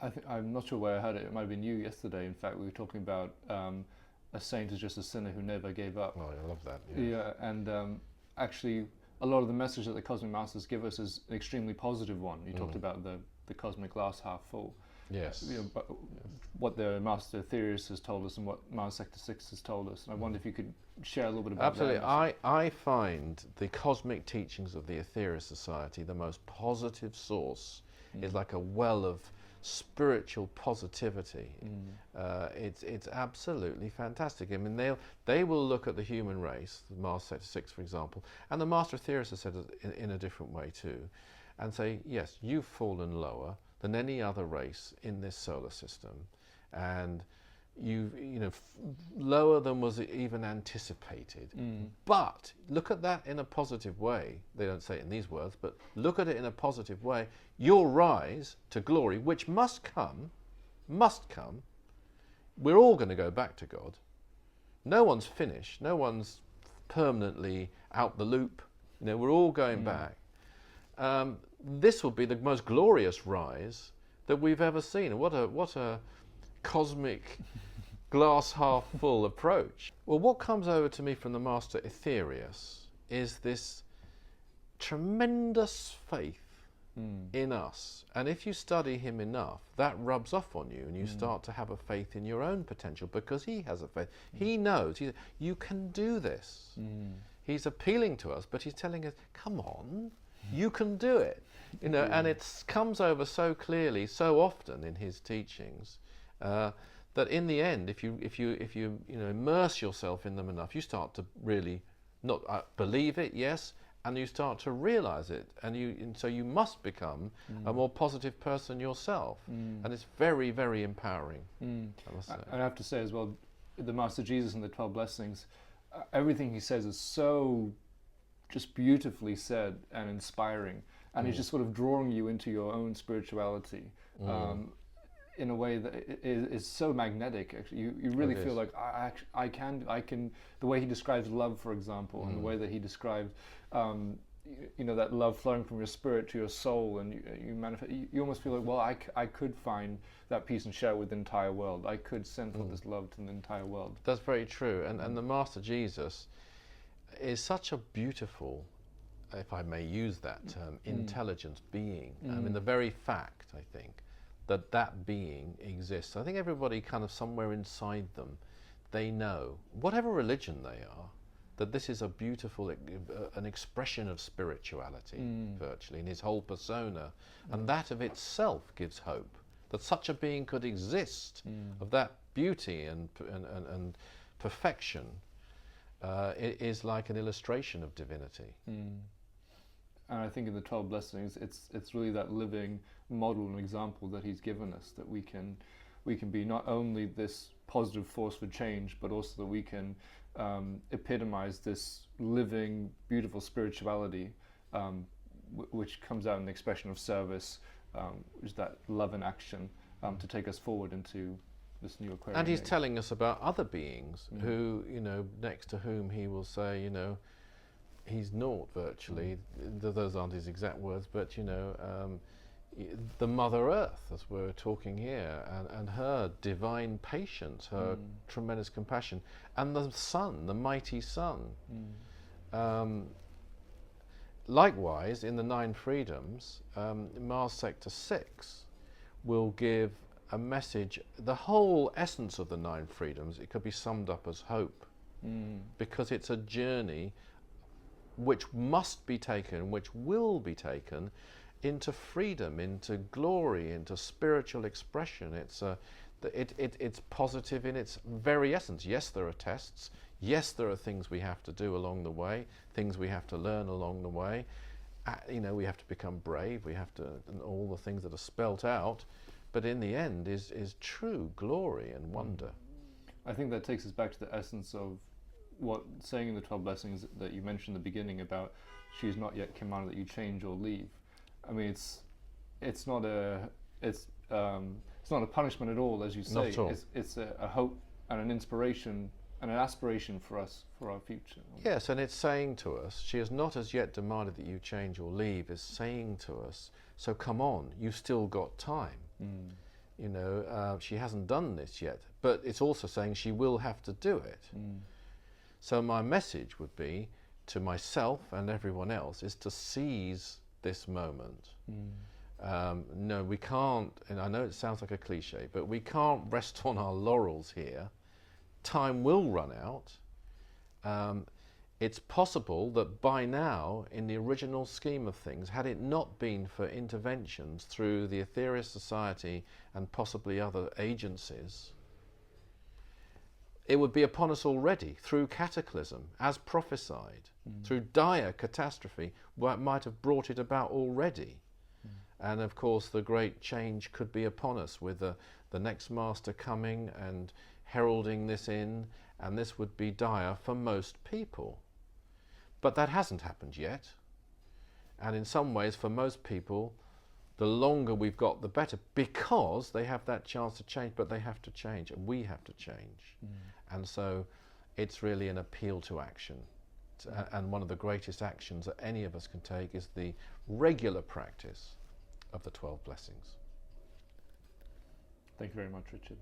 I'm not sure where I heard it. It might have been you yesterday. In fact, we were talking about a saint is just a sinner who never gave up. Oh, I love that. Yeah, and actually, a lot of the message that the Cosmic Masters give us is an extremely positive one. You talked about the cosmic glass half full. Yes. But what the Master Aetherius has told us and what Mars Sector 6 has told us. And I wonder if you could share a little bit about Absolutely. that. I find the cosmic teachings of the Aetherius Society the most positive source. It's like a well of spiritual positivity. It's absolutely fantastic. I mean, they will look at the human race, the Mars Sector 6, for example, and the Master Aetherius has said it in a different way too, and say, yes, you've fallen lower than any other race in this solar system, and lower than was even anticipated. But look at that in a positive way. They don't say it in these words, but look at it in a positive way. Your rise to glory, which must come. We're all going to go back to God. No one's finished. No one's permanently out the loop. We're all going back. This will be the most glorious rise that we've ever seen. What a cosmic glass half full approach. Well, what comes over to me from the Master Aetherius is this tremendous faith in us. And if you study him enough, that rubs off on you and you start to have a faith in your own potential, because he has a faith. He knows. You can do this. He's appealing to us, but he's telling us, come on, you can do it. And it comes over so clearly, so often in his teachings, that in the end, if you immerse yourself in them enough, you start to really not believe it, yes, and you start to realize it, and so you must become a more positive person yourself, and it's very, very empowering. I must say. I have to say as well, the Master Jesus and the 12 Blessings, everything he says is so just beautifully said and inspiring, and he's just sort of drawing you into your own spirituality in a way that is so magnetic. Actually, you really feel like I can. The way he describes love, for example, and the way that he describes that love flowing from your spirit to your soul, and you manifest. You almost feel like, well, I could find that peace and share with the entire world. I could send forth this love to the entire world. That's very true, and the Master Jesus is such a beautiful, if I may use that term, intelligent being. I mean, the very fact, I think, that being exists. I think everybody kind of somewhere inside them, they know, whatever religion they are, that this is a beautiful, an expression of spirituality, virtually, in his whole persona. And that of itself gives hope, that such a being could exist, of that beauty and perfection. It is like an illustration of divinity. And I think in the 12 Blessings, it's really that living model and example that he's given us, that we can be not only this positive force for change, but also that we can epitomize this living, beautiful spirituality, which comes out in the expression of service, which is that love in action, to take us forward into this new Aquarian And he's age. telling us about other beings who, next to whom he will say, he's naught virtually. Those aren't his exact words, but the Mother Earth, as we're talking here, and her divine patience, her tremendous compassion, and the Sun, the mighty Sun. Likewise, in the 9 freedoms, Mars Sector 6 will give a message. The whole essence of the 9 freedoms, it could be summed up as hope, because it's a journey which must be taken, which will be taken into freedom, into glory, into spiritual expression. It's positive in its very essence. Yes, there are tests. Yes, there are things we have to do along the way, things we have to learn along the way. We have to become brave. We have to, and all the things that are spelt out. But in the end, is true glory and wonder. I think that takes us back to the essence of what saying in the 12 Blessings that you mentioned in the beginning about she is not yet commanded that you change or leave. I mean, it's not a punishment at all, as you say. Not at all. It's a hope and an inspiration and an aspiration for us, for our future. Yes, and it's saying to us, she has not as yet demanded that you change or leave, is saying to us, so come on, you've still got time. she hasn't done this yet, but it's also saying she will have to do it. So my message would be to myself and everyone else is to seize this moment. No, we can't, and I know it sounds like a cliche, but we can't rest on our laurels here. Time will run out. It's possible that by now, in the original scheme of things, had it not been for interventions through the Aetherius Society and possibly other agencies, it would be upon us already through cataclysm, as prophesied, through dire catastrophe, what might have brought it about already. And of course, the great change could be upon us with the next master coming and heralding this in, and this would be dire for most people. But that hasn't happened yet. And in some ways, for most people, the longer we've got, the better, because they have that chance to change, but they have to change, and we have to change. And so it's really an appeal to action. And one of the greatest actions that any of us can take is the regular practice of the 12 blessings. Thank you very much, Richard.